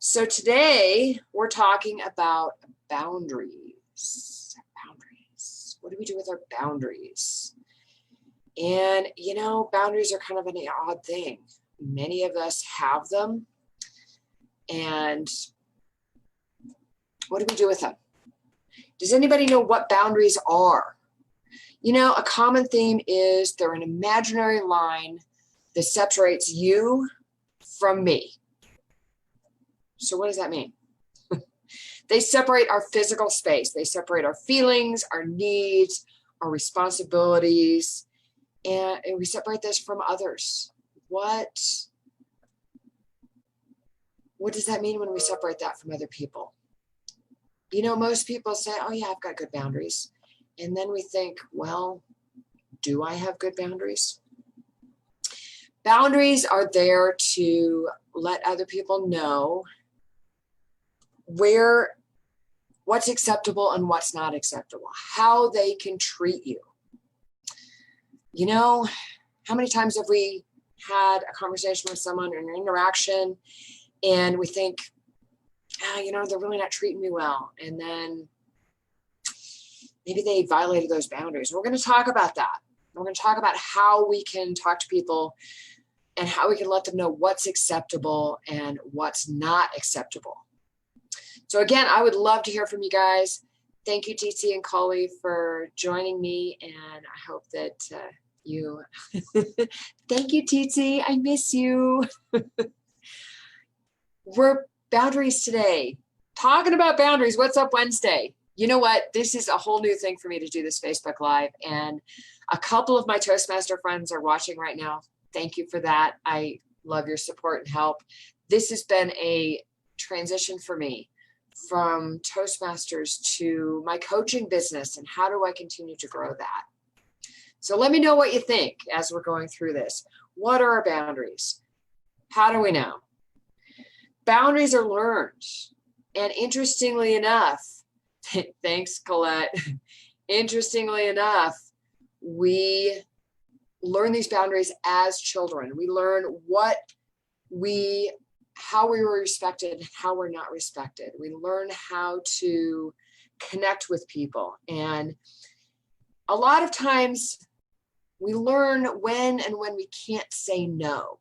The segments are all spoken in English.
So today we're talking about boundaries. Boundaries. What do we do with our boundaries? And boundaries are kind of an odd thing. Many of us have them. And what do we do with them? Does anybody know what boundaries are? A common theme is they're an imaginary line that separates you from me. So what does that mean? They separate our physical space. They separate our feelings, our needs, our responsibilities, and we separate this from others. What does that mean when we separate that from other people? Most people say, oh yeah, I've got good boundaries. And then we think, well, do I have good boundaries? Boundaries are there to let other people know what's acceptable and what's not acceptable, how they can treat you. How many times have we had a conversation with someone or an interaction and we think, they're really not treating me well. And then maybe they violated those boundaries. We're going to talk about that. We're going to talk about how we can talk to people and how we can let them know what's acceptable and what's not acceptable. So again, I would love to hear from you guys. Thank you, TC and Collie, for joining me. And I hope that you, thank you, TC. I miss you. We're boundaries today. Talking about boundaries. What's up Wednesday? You know what? This is a whole new thing for me to do this Facebook Live. And a couple of my Toastmaster friends are watching right now. Thank you for that. I love your support and help. This has been a transition for me from Toastmasters to my coaching business, and how do I continue to grow that? So let me know what you think as we're going through this. What are our boundaries? How do we know? Boundaries are learned. And interestingly enough, thanks, Colette. Interestingly enough, we learn these boundaries as children. We learn how we were respected, how we're not respected. We learn how to connect with people. And a lot of times we learn when we can't say no.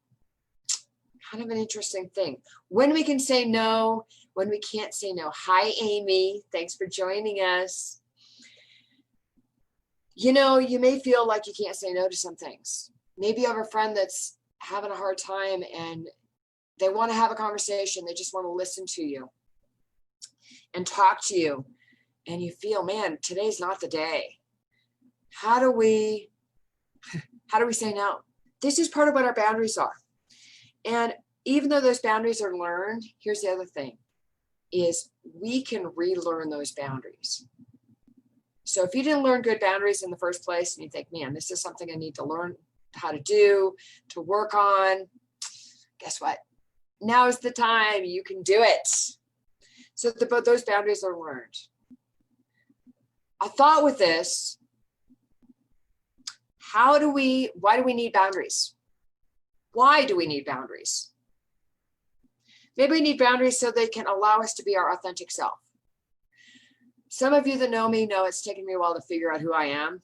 Kind of an interesting thing. When we can say no, when we can't say no. Hi, Amy. Thanks for joining us. You may feel like you can't say no to some things. Maybe you have a friend that's having a hard time and they want to have a conversation. They just want to listen to you and talk to you. And you feel, man, today's not the day. How do we say no? This is part of what our boundaries are. And even though those boundaries are learned, here's the other thing, is we can relearn those boundaries. So if you didn't learn good boundaries in the first place and you think, man, this is something I need to learn how to do, to work on, guess what? Now is the time. You can do it. So those boundaries are learned. I thought with this, why do we need boundaries? Why do we need boundaries? Maybe we need boundaries so they can allow us to be our authentic self. Some of you that know me know it's taken me a while to figure out who I am.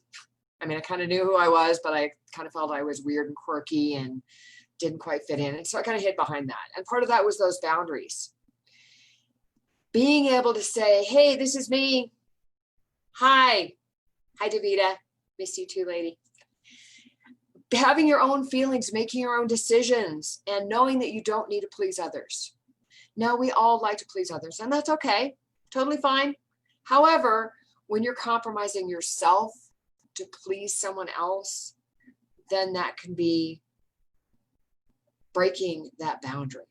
I mean, I kind of knew who I was, but I kind of felt I was weird and quirky and didn't quite fit in. And so I kind of hid behind that. And part of that was those boundaries. Being able to say, hey, this is me. Hi, Davida. Miss you too, lady. Having your own feelings, making your own decisions, and knowing that you don't need to please others. Now, we all like to please others, and that's okay. Totally fine. However, when you're compromising yourself to please someone else, then that can be breaking that boundary.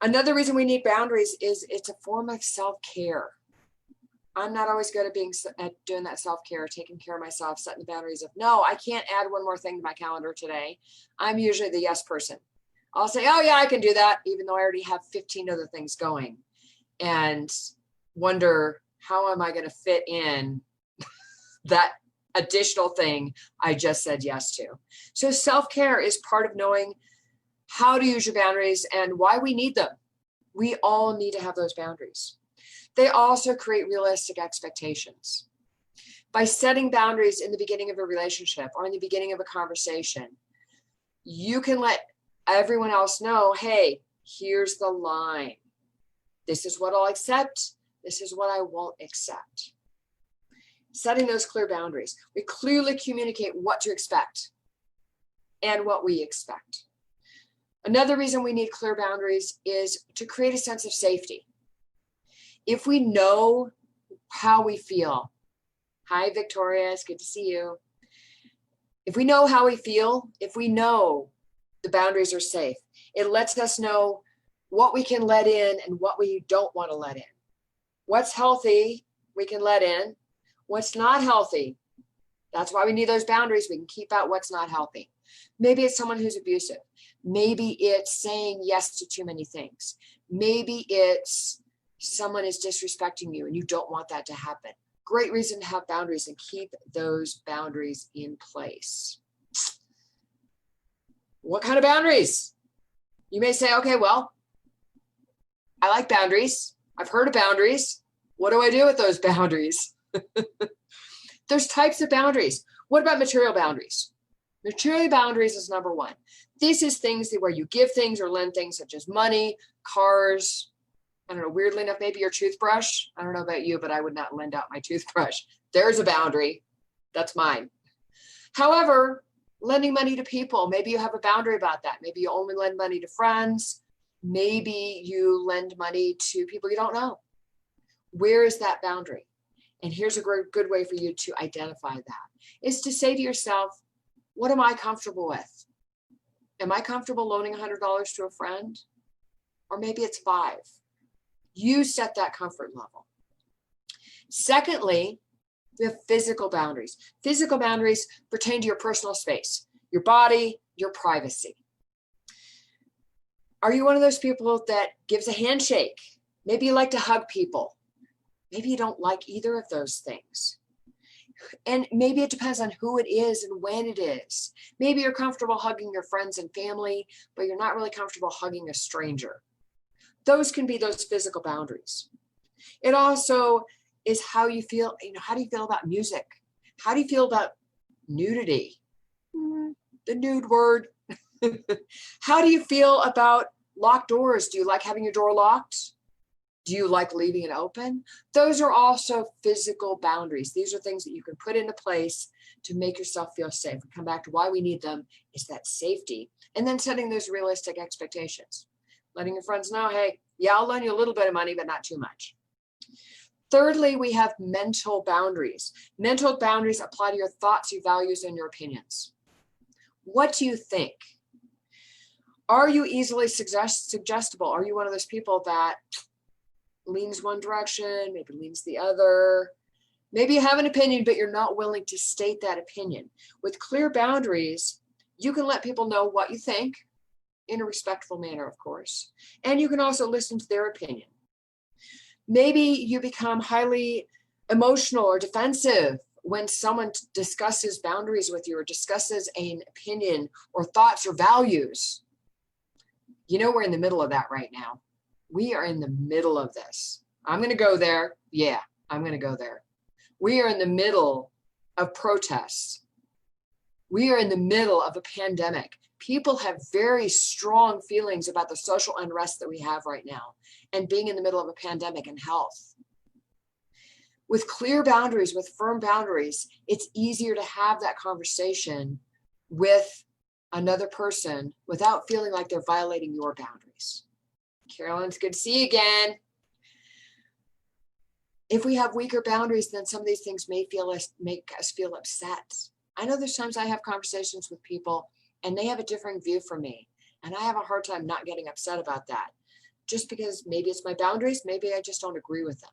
Another reason we need boundaries is it's a form of self-care. I'm not always good at doing that self-care, taking care of myself, setting the boundaries of, no, I can't add one more thing to my calendar today. I'm usually the yes person. I'll say, oh yeah, I can do that, even though I already have 15 other things going, and wonder, how am I going to fit in that additional thing I just said yes to? So self-care is part of knowing how to use your boundaries, and why we need them. We all need to have those boundaries. They also create realistic expectations. By setting boundaries in the beginning of a relationship or in the beginning of a conversation, you can let everyone else know, hey, here's the line. This is what I'll accept. This is what I won't accept. Setting those clear boundaries. We clearly communicate what to expect and what we expect. Another reason we need clear boundaries is to create a sense of safety. If we know how we feel, hi, Victoria, it's good to see you. If we know how we feel, if we know the boundaries are safe, it lets us know what we can let in and what we don't want to let in. What's healthy, we can let in. What's not healthy, that's why we need those boundaries. We can keep out what's not healthy. Maybe it's someone who's abusive. Maybe it's saying yes to too many things. Maybe it's someone is disrespecting you and you don't want that to happen. Great reason to have boundaries and keep those boundaries in place. What kind of boundaries? You may say, okay, well, I like boundaries. I've heard of boundaries. What do I do with those boundaries? There's types of boundaries. What about material boundaries? Material boundaries is number one. This is things where you give things or lend things such as money, cars. I don't know, weirdly enough, maybe your toothbrush. I don't know about you, but I would not lend out my toothbrush. There's a boundary. That's mine. However, lending money to people, maybe you have a boundary about that. Maybe you only lend money to friends. Maybe you lend money to people you don't know. Where is that boundary? And here's a good way for you to identify that, is to say to yourself, what am I comfortable with? Am I comfortable loaning $100 to a friend? Or maybe it's $5. You set that comfort level. Secondly, we have physical boundaries. Physical boundaries pertain to your personal space, your body, your privacy. Are you one of those people that gives a handshake? Maybe you like to hug people. Maybe you don't like either of those things. And maybe it depends on who it is and when it is. Maybe you're comfortable hugging your friends and family, but you're not really comfortable hugging a stranger. Those can be those physical boundaries. It also is how you feel, how do you feel about music? How do you feel about nudity? The nude word. How do you feel about locked doors? Do you like having your door locked? Do you like leaving it open? Those are also physical boundaries. These are things that you can put into place to make yourself feel safe. We come back to why we need them, is that safety. And then setting those realistic expectations. Letting your friends know, hey, yeah, I'll loan you a little bit of money, but not too much. Thirdly, we have mental boundaries. Mental boundaries apply to your thoughts, your values, and your opinions. What do you think? Are you easily suggestible? Are you one of those people that leans one direction, maybe leans the other? Maybe you have an opinion, but you're not willing to state that opinion. With clear boundaries, you can let people know what you think in a respectful manner, of course. And you can also listen to their opinion. Maybe you become highly emotional or defensive when someone discusses boundaries with you or discusses an opinion or thoughts or values. We're in the middle of that right now. We are in the middle of this. I'm going to go there. Yeah, I'm going to go there. We are in the middle of protests. We are in the middle of a pandemic. People have very strong feelings about the social unrest that we have right now and being in the middle of a pandemic and health. With clear boundaries, with firm boundaries, it's easier to have that conversation with another person without feeling like they're violating your boundaries. Carolyn, it's good to see you again. If we have weaker boundaries, then some of these things may make us feel upset. I know there's times I have conversations with people and they have a different view from me, and I have a hard time not getting upset about that, just because maybe it's my boundaries, maybe I just don't agree with them.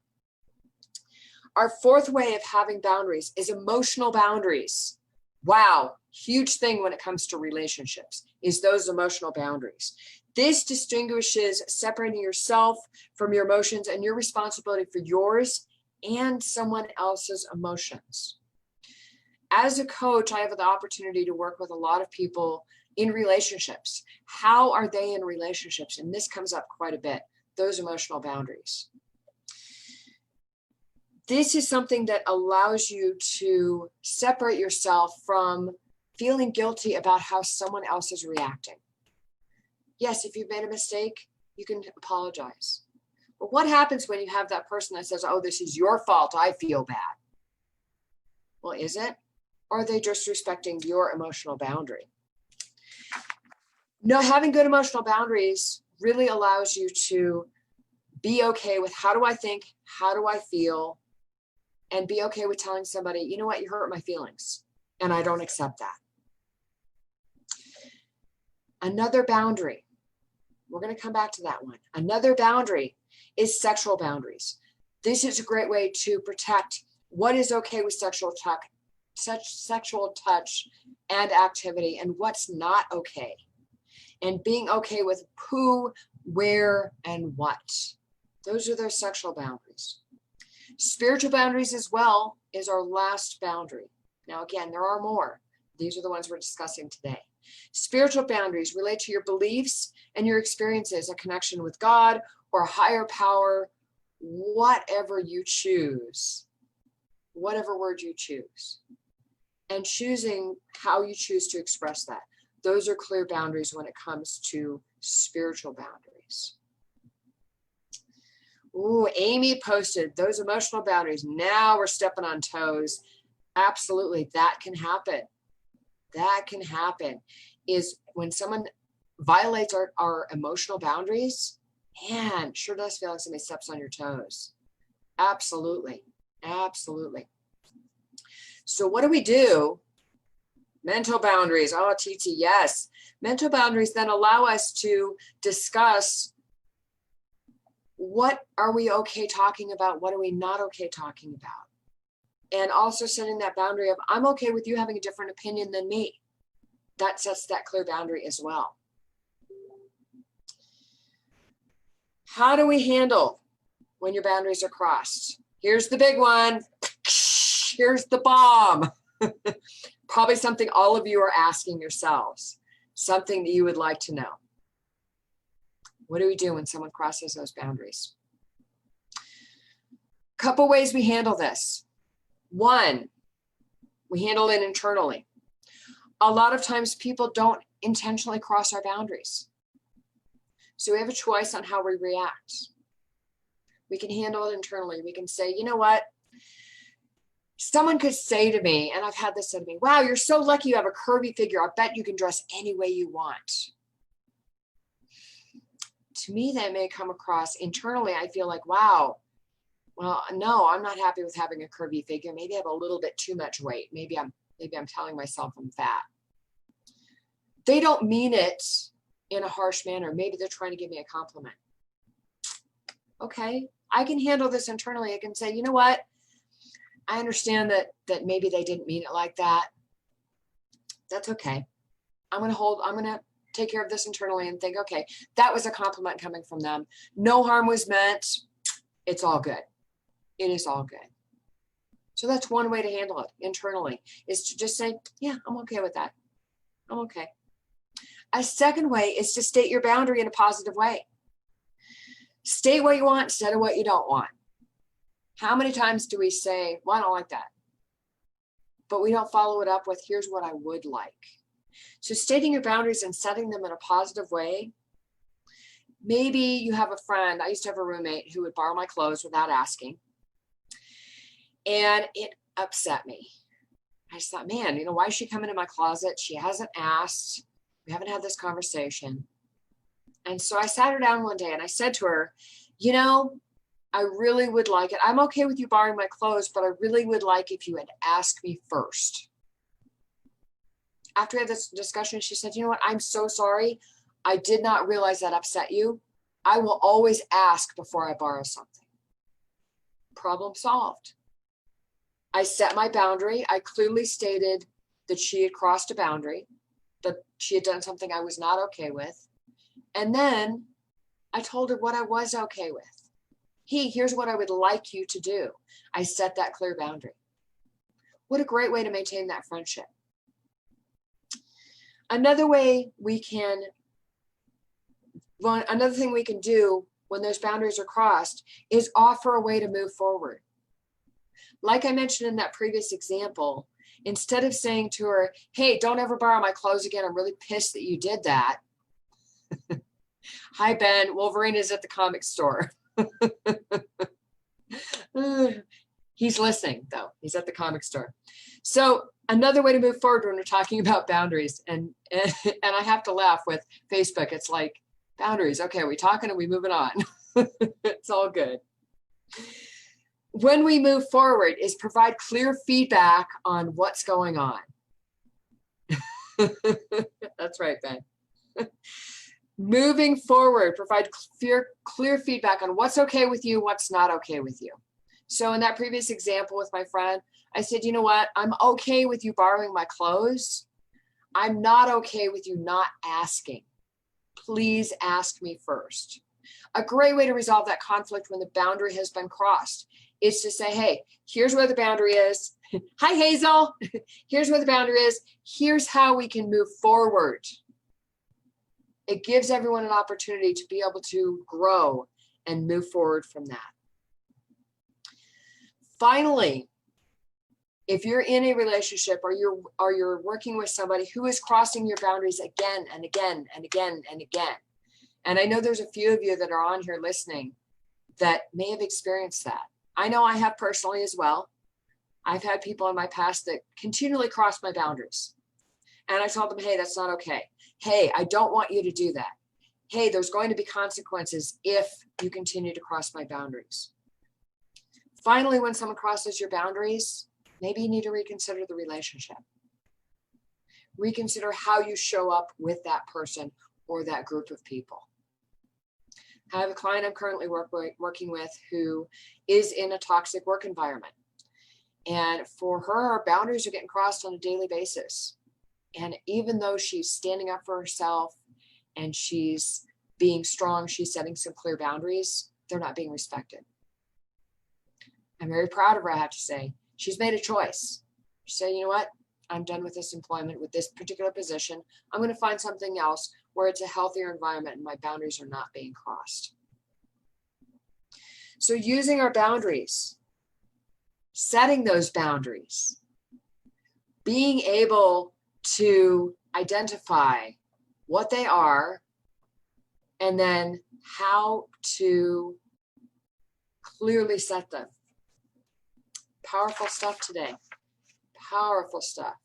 Our fourth way of having boundaries is emotional boundaries. Wow, huge thing when it comes to relationships is those emotional boundaries. This distinguishes separating yourself from your emotions and your responsibility for yours and someone else's emotions. As a coach, I have the opportunity to work with a lot of people in relationships. How are they in relationships? And this comes up quite a bit, those emotional boundaries. This is something that allows you to separate yourself from feeling guilty about how someone else is reacting. Yes, if you've made a mistake, you can apologize. But what happens when you have that person that says, oh, this is your fault, I feel bad? Well, is it? Or are they just respecting your emotional boundary? No, having good emotional boundaries really allows you to be okay with how do I think, how do I feel, and be okay with telling somebody, you know what, you hurt my feelings, and I don't accept that. Another boundary, we're going to come back to that one. Another boundary is sexual boundaries. This is a great way to protect what is okay with sexual touch and activity, and what's not okay. And being okay with who, where, and what. Those are those sexual boundaries. Spiritual boundaries as well is our last boundary. Now, again, there are more. These are the ones we're discussing today. Spiritual boundaries relate to your beliefs and your experiences, a connection with God or a higher power, whatever you choose, whatever word you choose, and choosing how you choose to express that. Those are clear boundaries when it comes to spiritual boundaries. Ooh, Amy posted those emotional boundaries. Now we're stepping on toes. Absolutely, that can happen. That can happen is when someone violates our emotional boundaries, man, sure does feel like somebody steps on your toes. Absolutely, absolutely. So what do we do? Mental boundaries. Oh, TT, yes. Mental boundaries then allow us to discuss what are we okay talking about? What are we not okay talking about? And also setting that boundary of, I'm okay with you having a different opinion than me. That sets that clear boundary as well. How do we handle when your boundaries are crossed? Here's the big one. Here's the bomb. Probably something all of you are asking yourselves, something that you would like to know. What do we do when someone crosses those boundaries? Couple ways we handle this. One, we handle it internally. A lot of times people don't intentionally cross our boundaries. So we have a choice on how we react. We can handle it internally. We can say, you know what? Someone could say to me, and I've had this said to me, wow, you're so lucky you have a curvy figure. I bet you can dress any way you want. To me, that may come across internally. I feel like, wow, well, no, I'm not happy with having a curvy figure. Maybe I have a little bit too much weight. Maybe I'm telling myself I'm fat. They don't mean it in a harsh manner. Maybe they're trying to give me a compliment. Okay, I can handle this internally. I can say, you know what? I understand that maybe they didn't mean it like that. That's okay. I'm going to take care of this internally and think, okay, that was a compliment coming from them. No harm was meant. It's all good. It is all good. So that's one way to handle it internally, is to just say, yeah, I'm okay with that. I'm okay. A second way is to state your boundary in a positive way. State what you want instead of what you don't want. How many times do we say, well, I don't like that, but we don't follow it up with, here's what I would like. So stating your boundaries and setting them in a positive way. Maybe you have a friend. I used to have a roommate who would borrow my clothes without asking. And it upset me. I just thought, man, why is she coming in my closet? She hasn't asked. We haven't had this conversation. And so I sat her down one day and I said to her, I really would like it. I'm okay with you borrowing my clothes, but I really would like if you had asked me first. After we had this discussion, she said, you know what? I'm so sorry. I did not realize that upset you. I will always ask before I borrow something. Problem solved. I set my boundary. I clearly stated that she had crossed a boundary, that she had done something I was not okay with. And then I told her what I was okay with. Here's what I would like you to do. I set that clear boundary. What a great way to maintain that friendship. Another way we can, another thing we can do when those boundaries are crossed is offer a way to move forward. Like I mentioned in that previous example, instead of saying to her, hey, don't ever borrow my clothes again, I'm really pissed that you did that. Hi, Ben, Wolverine is at the comic store. He's listening, though. He's at the comic store. So another way to move forward when we're talking about boundaries, and I have to laugh with Facebook. It's like, boundaries. Okay, are we talking? Are we moving on? It's all good. When we move forward is provide clear feedback on what's going on. That's right, Ben. Moving forward, provide clear feedback on what's okay with you, what's not okay with you. So in that previous example with my friend, I said, you know what? I'm okay with you borrowing my clothes. I'm not okay with you not asking. Please ask me first. A great way to resolve that conflict when the boundary has been crossed is to say, hey, here's where the boundary is. Hi, Hazel. Here's where the boundary is. Here's how we can move forward. It gives everyone an opportunity to be able to grow and move forward from that. Finally, if you're in a relationship or you're working with somebody who is crossing your boundaries again and again and again and again, and I know there's a few of you that are on here listening that may have experienced that. I know I have personally as well. I've had people in my past that continually cross my boundaries. And I told them, hey, that's not okay. Hey, I don't want you to do that. Hey, there's going to be consequences if you continue to cross my boundaries. Finally, when someone crosses your boundaries, maybe you need to reconsider the relationship. Reconsider how you show up with that person or that group of people. I have a client I'm currently working with who is in a toxic work environment. And for her boundaries are getting crossed on a daily basis. And even though she's standing up for herself and she's being strong, she's setting some clear boundaries, they're not being respected. I'm very proud of her, I have to say. She's made a choice. She said, you know what? I'm done with this employment, with this particular position. I'm going to find something else where it's a healthier environment and my boundaries are not being crossed. So using our boundaries, setting those boundaries, being able to identify what they are and then how to clearly set them. Powerful stuff today. Powerful stuff.